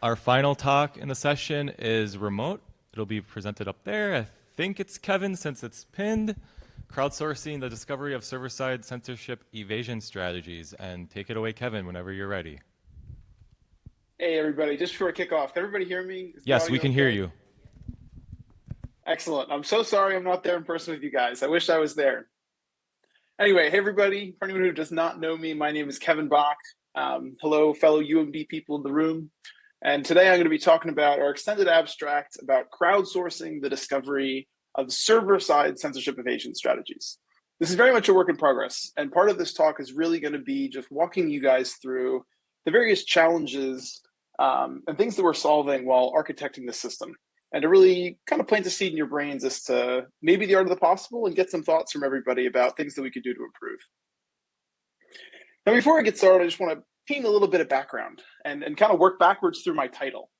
Our final talk in the session is remote. It'll be presented up there. I think it's Kevin since it's pinned. Crowdsourcing the discovery of server-side censorship evasion strategies. And take it away, Kevin, whenever you're ready. Hey, everybody, just before I kick off, can everybody hear me? Is the Yes, we audio can hear okay? you. Excellent. I'm so sorry I'm not there in person with you guys. I wish I was there. Anyway, hey, everybody. For anyone who does not know me, my name is Kevin Bock. Hello, fellow UMD people in the room. And today I'm going to be talking about our extended abstract about crowdsourcing the discovery of server-side censorship evasion strategies. This is very much a work in progress. And part of this talk is really going to be just walking you guys through the various challenges and things that we're solving while architecting this system, and to really kind of plant a seed in your brains as to maybe the art of the possible and get some thoughts from everybody about things that we could do to improve. Now, before I get started, I just want to paint a little bit of background and kind of work backwards through my title.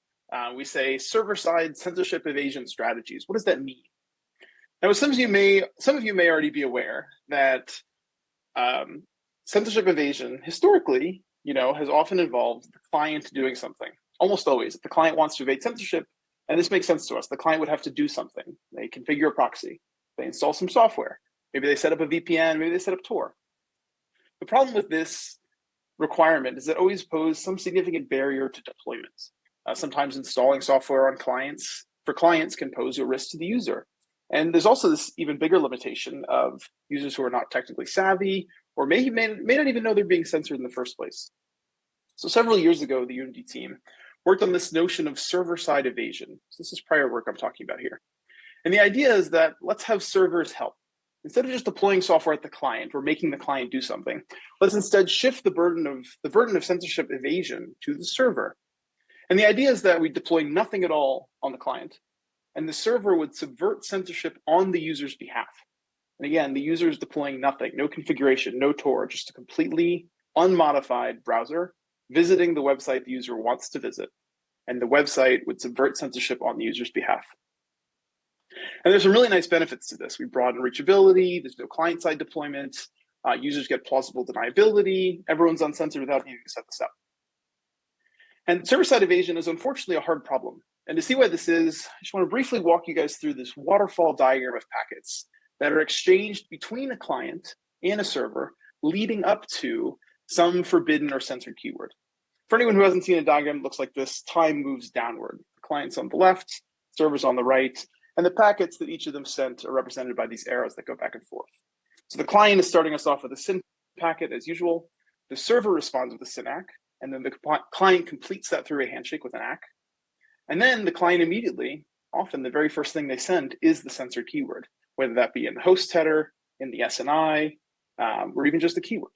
We say server-side censorship evasion strategies. What does that mean? Now, some of you may already be aware that censorship evasion historically, has often involved the client doing something. Almost always, if the client wants to evade censorship, and this makes sense to us, the client would have to do something. They configure a proxy, they install some software, maybe they set up a VPN, maybe they set up Tor. The problem with this requirement is it always poses some significant barrier to deployment. Sometimes installing software on clients can pose a risk to the user. And there's also this even bigger limitation of users who are not technically savvy or may not even know they're being censored in the first place. So several years ago, the UMD team worked on this notion of server-side evasion. So this is prior work I'm talking about here. And the idea is that let's have servers help. Instead of just deploying software at the client or making the client do something, let's instead shift the burden of censorship evasion to the server. And the idea is that we deploy nothing at all on the client, and the server would subvert censorship on the user's behalf. And again, the user is deploying nothing, no configuration, no Tor, just a completely unmodified browser visiting the website the user wants to visit. And the website would subvert censorship on the user's behalf. And there's some really nice benefits to this. We broaden reachability, there's no client-side deployment, users get plausible deniability, everyone's uncensored without needing to set this up. And server-side evasion is unfortunately a hard problem. And to see why this is, I just want to briefly walk you guys through this waterfall diagram of packets that are exchanged between a client and a server, leading up to some forbidden or censored keyword. For anyone who hasn't seen a diagram, it looks like this. Time moves downward. The client's on the left, server's on the right, and the packets that each of them sent are represented by these arrows that go back and forth. So the client is starting us off with a SYN packet as usual. The server responds with a SYN-ACK, and then the client completes that through a handshake with an ACK. And then the client immediately, often the very first thing they send is the censored keyword, whether that be in the host header, in the SNI, or even just a keyword.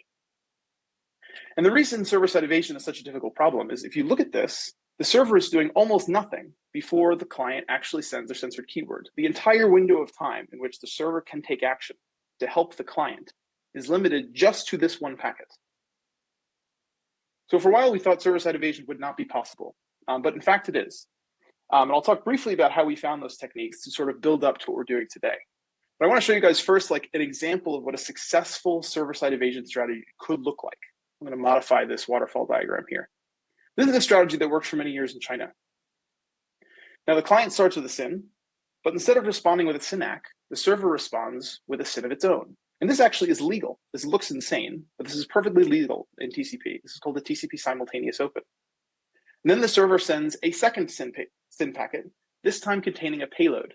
And the reason server-side evasion is such a difficult problem is if you look at this, the server is doing almost nothing before the client actually sends their censored keyword. The entire window of time in which the server can take action to help the client is limited just to this one packet. So for a while, we thought server-side evasion would not be possible, but in fact it is. And I'll talk briefly about how we found those techniques to sort of build up to what we're doing today. But I want to show you guys first like an example of what a successful server-side evasion strategy could look like. I'm going to modify this waterfall diagram here. This is a strategy that worked for many years in China. Now the client starts with a SYN, but instead of responding with a SYN-ACK, the server responds with a SYN of its own. And this actually is legal. This looks insane, but this is perfectly legal in TCP. This is called the TCP simultaneous open. And then the server sends a second SYN packet, this time containing a payload.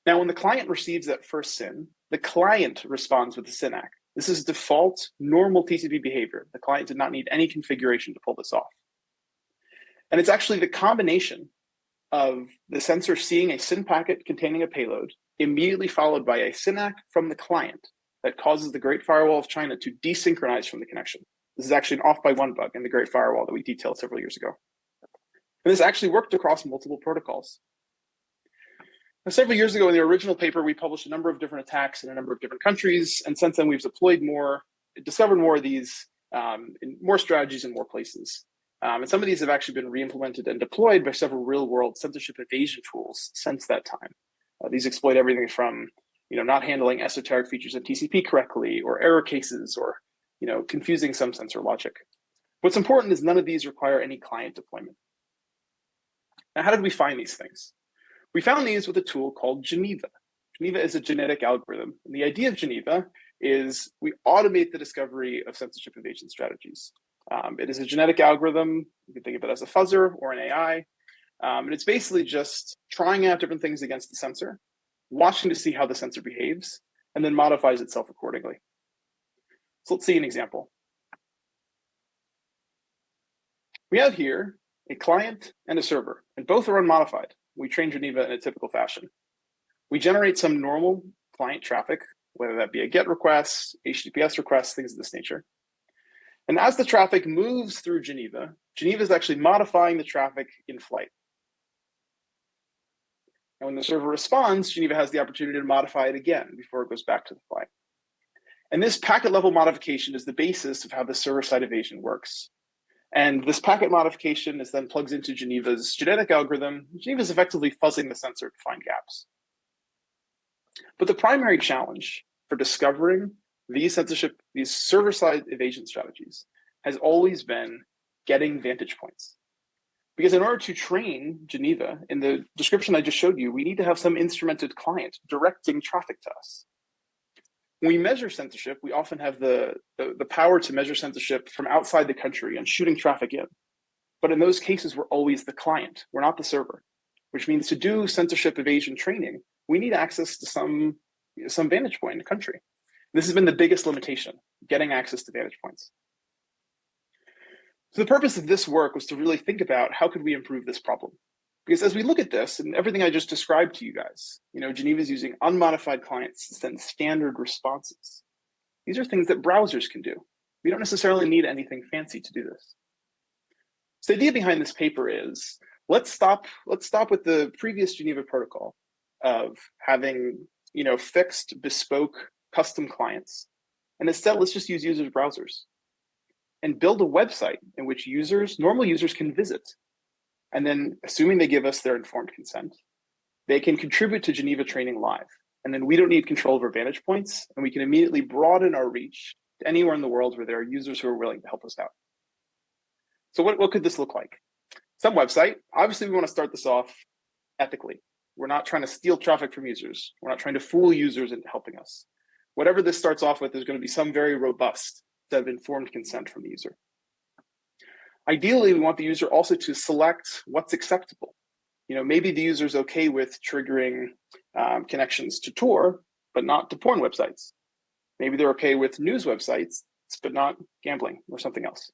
Now, when the client receives that first SYN, the client responds with the SYN-ACK. This is default, normal TCP behavior. The client did not need any configuration to pull this off. And it's actually the combination of the sensor seeing a SYN packet containing a payload, immediately followed by a SYN-ACK from the client, that causes the Great Firewall of China to desynchronize from the connection. This is actually an off-by-one bug in the Great Firewall that we detailed several years ago. And this actually worked across multiple protocols. Now, several years ago in the original paper, we published a number of different attacks in a number of different countries. And since then, we've discovered more of these in more strategies in more places. And some of these have actually been re-implemented and deployed by several real-world censorship evasion tools since that time. These exploit everything from not handling esoteric features of TCP correctly, or error cases, or confusing some sensor logic. What's important is none of these require any client deployment. Now, how did we find these things? We found these with a tool called Geneva. Geneva is a genetic algorithm. And the idea of Geneva is we automate the discovery of censorship evasion strategies. It is a genetic algorithm. You can think of it as a fuzzer or an AI. And it's basically just trying out different things against the sensor, watching to see how the sensor behaves, and then modifies itself accordingly. So let's see an example. We have here a client and a server, and both are unmodified. We train Geneva in a typical fashion. We generate some normal client traffic, whether that be a GET request, HTTPS request, things of this nature. And as the traffic moves through Geneva, Geneva is actually modifying the traffic in flight. And when the server responds, Geneva has the opportunity to modify it again before it goes back to the flight. And this packet level modification is the basis of how the server-side evasion works. And this packet modification is then plugs into Geneva's genetic algorithm. Geneva is effectively fuzzing the sensor to find gaps. But the primary challenge for discovering these server-side evasion strategies has always been getting vantage points. Because in order to train Geneva, in the description I just showed you, we need to have some instrumented client directing traffic to us. When we measure censorship, we often have the power to measure censorship from outside the country and shooting traffic in. But in those cases, we're always the client. We're not the server, which means to do censorship evasion training, we need access to some vantage point in the country. This has been the biggest limitation, getting access to vantage points. So the purpose of this work was to really think about how could we improve this problem? Because as we look at this and everything I just described to you guys, Geneva is using unmodified clients to send standard responses. These are things that browsers can do. We don't necessarily need anything fancy to do this. So the idea behind this paper is, let's stop with the previous Geneva protocol of having, fixed, bespoke, custom clients. And instead, let's just use users' browsers and build a website in which normal users can visit. And then, assuming they give us their informed consent, they can contribute to Geneva training live. And then we don't need control over vantage points, and we can immediately broaden our reach to anywhere in the world where there are users who are willing to help us out. So what could this look like? Some website. Obviously, we want to start this off ethically. We're not trying to steal traffic from users. We're not trying to fool users into helping us. Whatever this starts off with, there's going to be some very robust set of informed consent from the user. Ideally, we want the user also to select what's acceptable. Maybe the user is okay with triggering connections to Tor, but not to porn websites. Maybe they're okay with news websites, but not gambling or something else.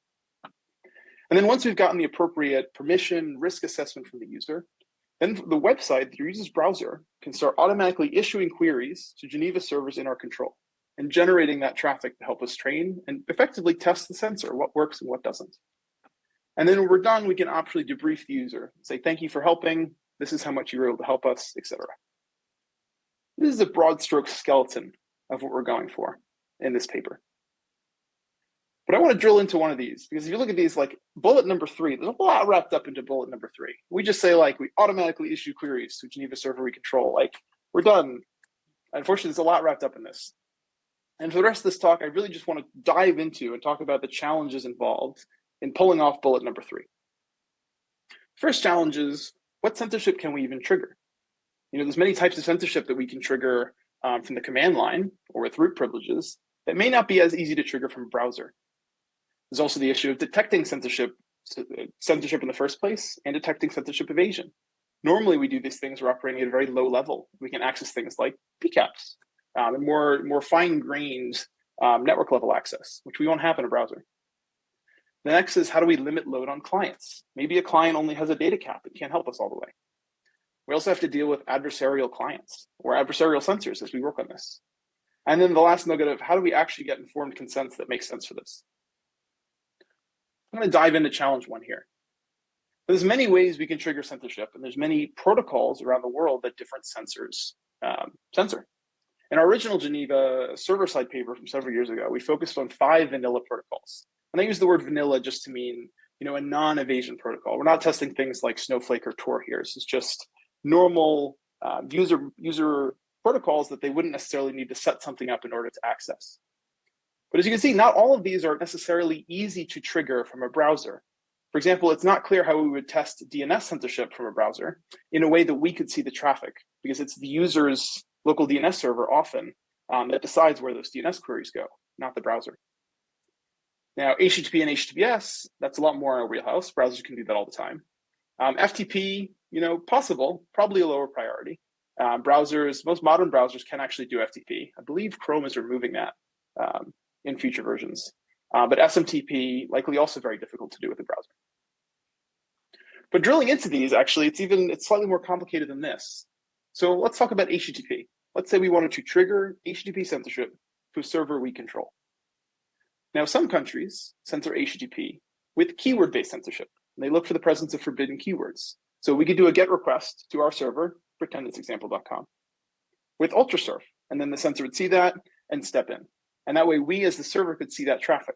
And then once we've gotten the appropriate permission, risk assessment from the user, then the website, the user's browser, can start automatically issuing queries to Geneva servers in our control and generating that traffic to help us train and effectively test the sensor, what works and what doesn't. And then when we're done, we can optionally debrief the user, say, thank you for helping. This is how much you were able to help us, etc. This is a broad stroke skeleton of what we're going for in this paper. But I want to drill into one of these, because if you look at these, like bullet number 3, there's a lot wrapped up into bullet number 3. We just say, we automatically issue queries to Geneva server we control. We're done. Unfortunately, there's a lot wrapped up in this. And for the rest of this talk, I really just want to dive into and talk about the challenges involved in pulling off bullet number 3. First challenge is, what censorship can we even trigger? There's many types of censorship that we can trigger from the command line or with root privileges that may not be as easy to trigger from a browser. There's also the issue of detecting censorship in the first place and detecting censorship evasion. Normally, we do these things, we're operating at a very low level. We can access things like PCAPs and more fine-grained network level access, which we won't have in a browser. The next is, how do we limit load on clients? Maybe a client only has a data cap and can't help us all the way. We also have to deal with adversarial clients or adversarial sensors as we work on this. And then the last nugget of, how do we actually get informed consents that make sense for this? I'm going to dive into challenge 1 here. There's many ways we can trigger censorship, and there's many protocols around the world that different sensors censor. In our original Geneva server-side paper from several years ago, we focused on 5 vanilla protocols. And I use the word vanilla just to mean, a non-evasion protocol. We're not testing things like Snowflake or Tor here. This is just normal user protocols that they wouldn't necessarily need to set something up in order to access. But as you can see, not all of these are necessarily easy to trigger from a browser. For example, it's not clear how we would test DNS censorship from a browser in a way that we could see the traffic, because it's the user's local DNS server often that decides where those DNS queries go, not the browser. Now, HTTP and HTTPS, that's a lot more in our wheelhouse. Browsers can do that all the time. FTP, possible, probably a lower priority. Most modern browsers can actually do FTP. I believe Chrome is removing that in future versions. But SMTP, likely also very difficult to do with a browser. But drilling into these, actually, it's slightly more complicated than this. So let's talk about HTTP. Let's say we wanted to trigger HTTP censorship to a server we control. Now, some countries censor HTTP with keyword-based censorship. And they look for the presence of forbidden keywords. So we could do a GET request to our server, pretend it's example.com, with ultrasurf, and then the censor would see that and step in. And that way we as the server could see that traffic.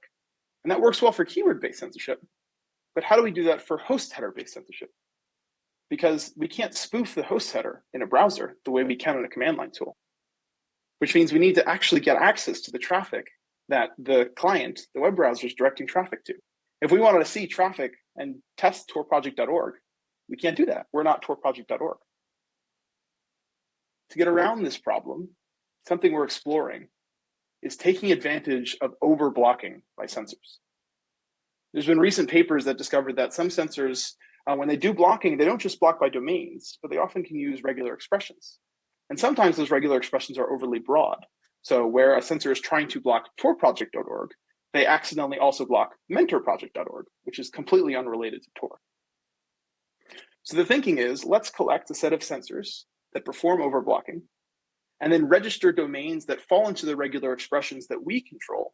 And that works well for keyword-based censorship. But how do we do that for host header-based censorship? Because we can't spoof the host header in a browser the way we can in a command line tool, which means we need to actually get access to the traffic that the client, the web browser, is directing traffic to. If we wanted to see traffic and test torproject.org, we can't do that. We're not torproject.org. To get around this problem, something we're exploring is taking advantage of overblocking by censors. There's been recent papers that discovered that some censors, when they do blocking, they don't just block by domains, but they often can use regular expressions. And sometimes those regular expressions are overly broad. So where a censor is trying to block torproject.org, they accidentally also block mentorproject.org, which is completely unrelated to Tor. So the thinking is, let's collect a set of censors that perform overblocking, and then register domains that fall into the regular expressions that we control.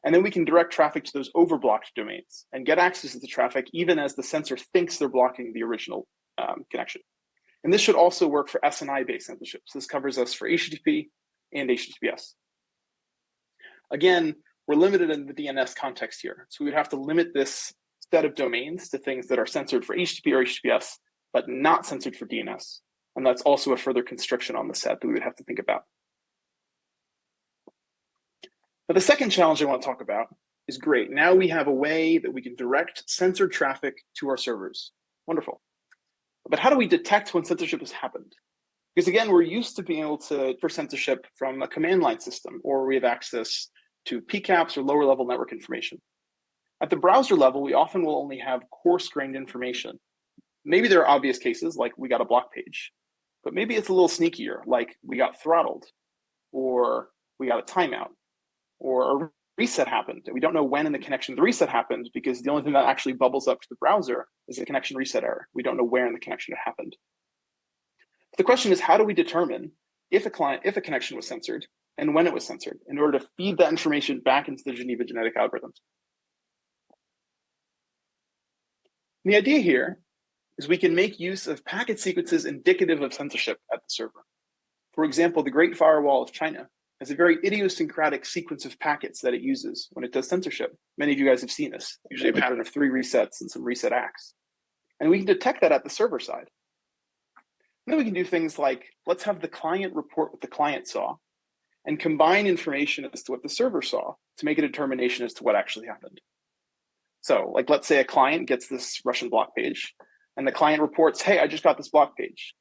And then we can direct traffic to those overblocked domains and get access to the traffic even as the censor thinks they're blocking the original connection. And this should also work for SNI-based censorship. So this covers us for HTTP and HTTPS. Again, we're limited in the DNS context here. So we would have to limit this set of domains to things that are censored for HTTP or HTTPS, but not censored for DNS. And that's also a further constriction on the set that we would have to think about. But the second challenge I want to talk about is great. Now we have a way that we can direct censored traffic to our servers. Wonderful. But how do we detect when censorship has happened? Because again, we're used to being able to for censorship from a command line system, or we have access to PCAPs or lower level network information. At the browser level, we often will only have coarse-grained information. Maybe there are obvious cases like we got a block page, but maybe it's a little sneakier, like we got throttled, or we got a timeout, or a reset happened. We don't know when in the connection the reset happened because the only thing that actually bubbles up to the browser is a connection reset error. We don't know where in the connection it happened. The question is, how do we determine if a connection was censored and when it was censored in order to feed that information back into the Geneva genetic algorithms? And the idea here is we can make use of packet sequences indicative of censorship at the server. For example, the Great Firewall of China has a very idiosyncratic sequence of packets that it uses when it does censorship. Many of you guys have seen this, usually a pattern of 3 resets and some reset acts. And we can detect that at the server side. And then we can do things like, let's have the client report what the client saw and combine information as to what the server saw to make a determination as to what actually happened. So like, let's say a client gets this Russian block page and the client reports, hey, I just got this block page.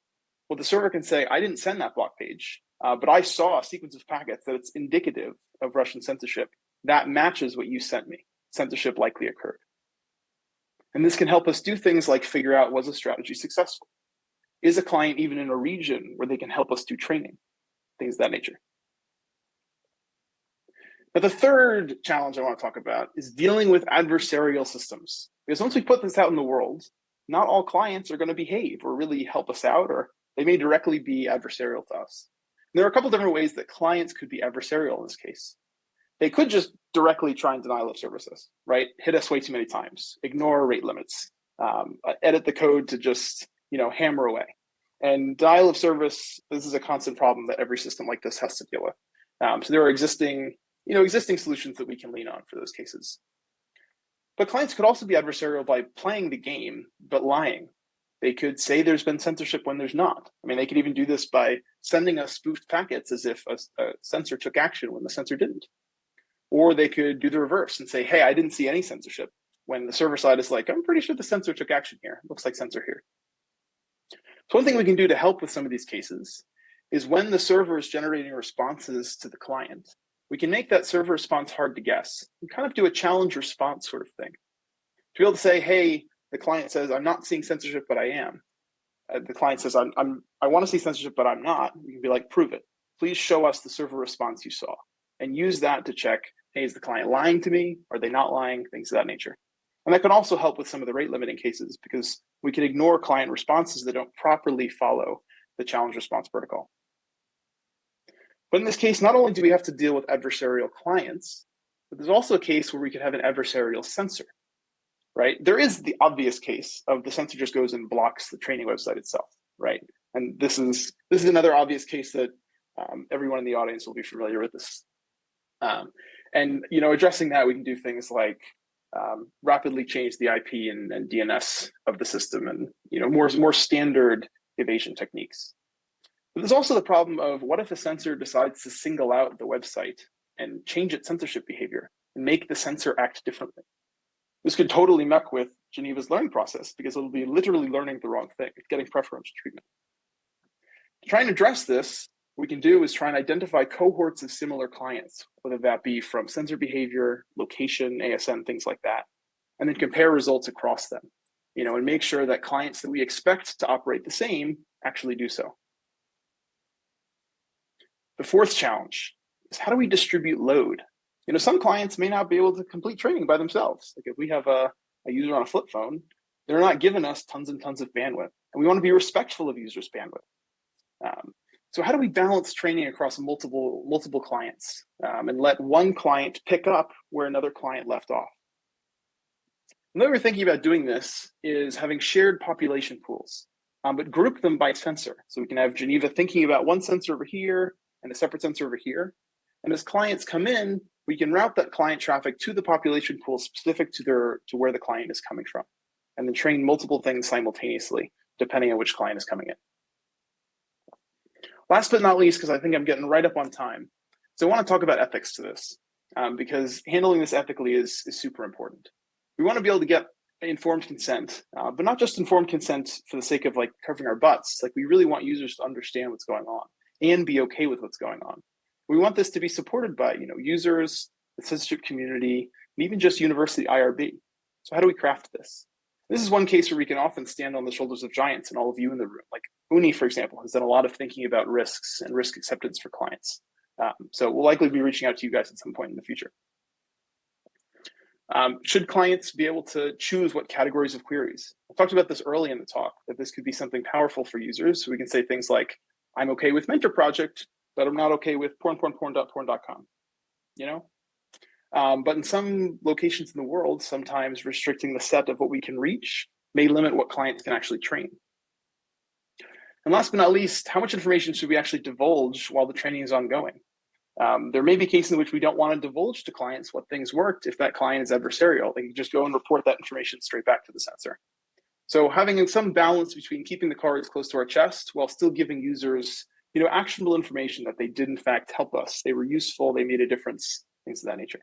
Well, the server can say, I didn't send that block page, but I saw a sequence of packets that it's indicative of Russian censorship. That matches what you sent me. Censorship likely occurred. And this can help us do things like figure out, was a strategy successful? Is a client even in a region where they can help us do training? Things of that nature. But the third challenge I want to talk about is dealing with adversarial systems. Because once we put this out in the world, not all clients are going to behave or really help us out, or they may directly be adversarial to us. And there are a couple different ways that clients could be adversarial in this case. They could just directly try and denial of services, right? Hit us way too many times, ignore rate limits, edit the code to just hammer away. And denial of service, this is a constant problem that every system like this has to deal with. So there are existing solutions that we can lean on for those cases. But clients could also be adversarial by playing the game, but lying. They could say there's been censorship when there's not. I mean, they could even do this by sending us spoofed packets as if a censor took action when the censor didn't. Or they could do the reverse and say, hey, I didn't see any censorship, when the server side is like, I'm pretty sure the sensor took action here. It looks like sensor here. So one thing we can do to help with some of these cases is when the server is generating responses to the client, we can make that server response hard to guess. We kind of do a challenge response sort of thing. To be able to say, hey, the client says, I'm not seeing censorship, but I am. The client says, I want to see censorship, but I'm not. We can be like, prove it. Please show us the server response you saw. And use that to check, hey, is the client lying to me? Are they not lying? Things of that nature. And that can also help with some of the rate limiting cases because we can ignore client responses that don't properly follow the challenge response protocol. But in this case, not only do we have to deal with adversarial clients, but there's also a case where we could have an adversarial censor, right? There is the obvious case of the censor just goes and blocks the training website itself, right? And this is another obvious case that everyone in the audience will be familiar with this. And addressing that, we can do things like rapidly change the IP and DNS of the system, and more standard evasion techniques. But there's also the problem of what if a censor decides to single out the website and change its censorship behavior and make the censor act differently? This could totally muck with Geneva's learning process because it'll be literally learning the wrong thing. It's getting preferential treatment. To try and address this, what we can do is try and identify cohorts of similar clients, whether that be from censor behavior, location, ASN, things like that, and then compare results across them, and make sure that clients that we expect to operate the same actually do so. The fourth challenge is how do we distribute load? Some clients may not be able to complete training by themselves. Like if we have a user on a flip phone, they're not giving us tons and tons of bandwidth, and we want to be respectful of users' bandwidth. So how do we balance training across multiple clients and let one client pick up where another client left off? The way we're thinking about doing this is having shared population pools, but group them by sensor. So we can have Geneva thinking about one sensor over here and a separate sensor over here. And as clients come in, we can route that client traffic to the population pool specific to where the client is coming from, and then train multiple things simultaneously, depending on which client is coming in. Last but not least, because I think I'm getting right up on time, so I want to talk about ethics to this, because handling this ethically is super important. We want to be able to get informed consent, but not just informed consent for the sake of like covering our butts. Like we really want users to understand what's going on and be okay with what's going on. We want this to be supported by users, the censorship community, and even just university IRB. So how do we craft this? This is one case where we can often stand on the shoulders of giants and all of you in the room. Like Uni, for example, has done a lot of thinking about risks and risk acceptance for clients. So we'll likely be reaching out to you guys at some point in the future. Should clients be able to choose what categories of queries? I talked about this early in the talk, that this could be something powerful for users. So we can say things like, I'm okay with mentor project, but I'm not okay with porn.porn.com, But in some locations in the world, sometimes restricting the set of what we can reach may limit what clients can actually train. And last but not least, how much information should we actually divulge while the training is ongoing? There may be cases in which we don't want to divulge to clients what things worked. If that client is adversarial, they can just go and report that information straight back to the censor. So having some balance between keeping the cards close to our chest while still giving users actionable information that they did in fact help us. They were useful, they made a difference, things of that nature.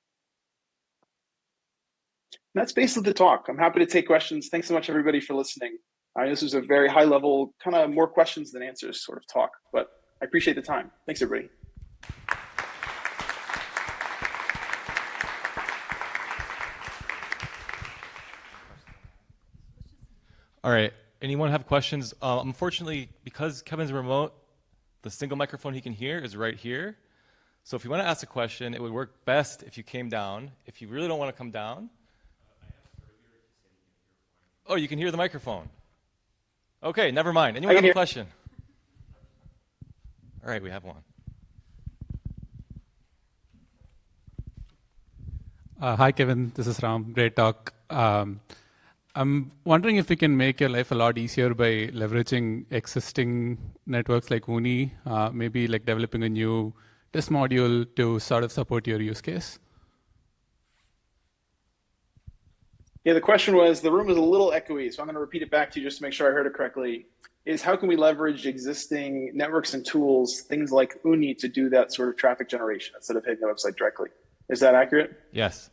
And that's basically the talk. I'm happy to take questions. Thanks so much, everybody, for listening. This was a very high level, kind of more questions than answers sort of talk, but I appreciate the time. Thanks, everybody. All right. Anyone have questions? Unfortunately, because Kevin's remote, the single microphone he can hear is right here. So if you want to ask a question, it would work best if you came down. If you really don't want to come down. Oh, you can hear the microphone. Okay, never mind. Anyone have a question? All right, we have one. Hi, Kevin. This is Ram. Great talk. I'm wondering if we can make your life a lot easier by leveraging existing networks like Uni, maybe like developing a new test module to sort of support your use case. Yeah, the question was, the room is a little echoey, so I'm going to repeat it back to you just to make sure I heard it correctly, is how can we leverage existing networks and tools, things like Uni, to do that sort of traffic generation instead of hitting the website directly? Is that accurate? Yes.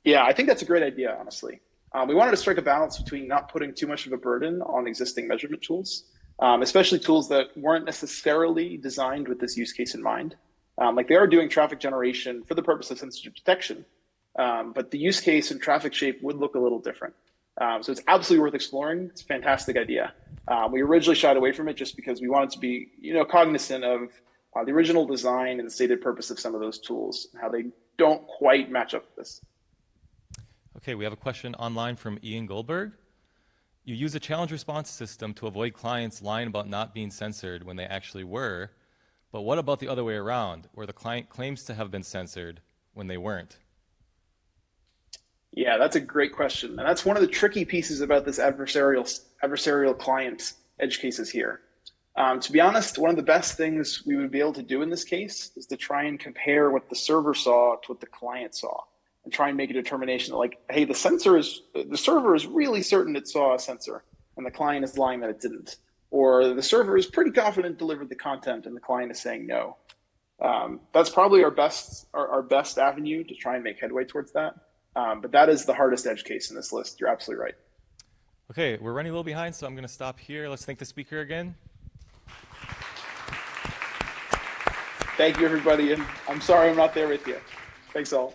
Yeah, I think that's a great idea, honestly. We wanted to strike a balance between not putting too much of a burden on existing measurement tools, especially tools that weren't necessarily designed with this use case in mind. Like they are doing traffic generation for the purpose of censorship detection, but the use case and traffic shape would look a little different. So it's absolutely worth exploring. It's a fantastic idea. We originally shied away from it just because we wanted to be, cognizant of the original design and the stated purpose of some of those tools, how they don't quite match up with this. Okay, we have a question online from Ian Goldberg. You use a challenge response system to avoid clients lying about not being censored when they actually were, but what about the other way around, where the client claims to have been censored when they weren't? Yeah, that's a great question. And that's one of the tricky pieces about this adversarial client edge cases here. To be honest, one of the best things we would be able to do in this case is to try and compare what the server saw to what the client saw and try and make a determination that, like, hey, the server is really certain it saw a censor and the client is lying that it didn't. Or the server is pretty confident it delivered the content and the client is saying no. That's probably our best avenue to try and make headway towards that. But that is the hardest edge case in this list. You're absolutely right. Okay, we're running a little behind, so I'm going to stop here. Let's thank the speaker again. Thank you, everybody. And I'm sorry I'm not there with you. Thanks all.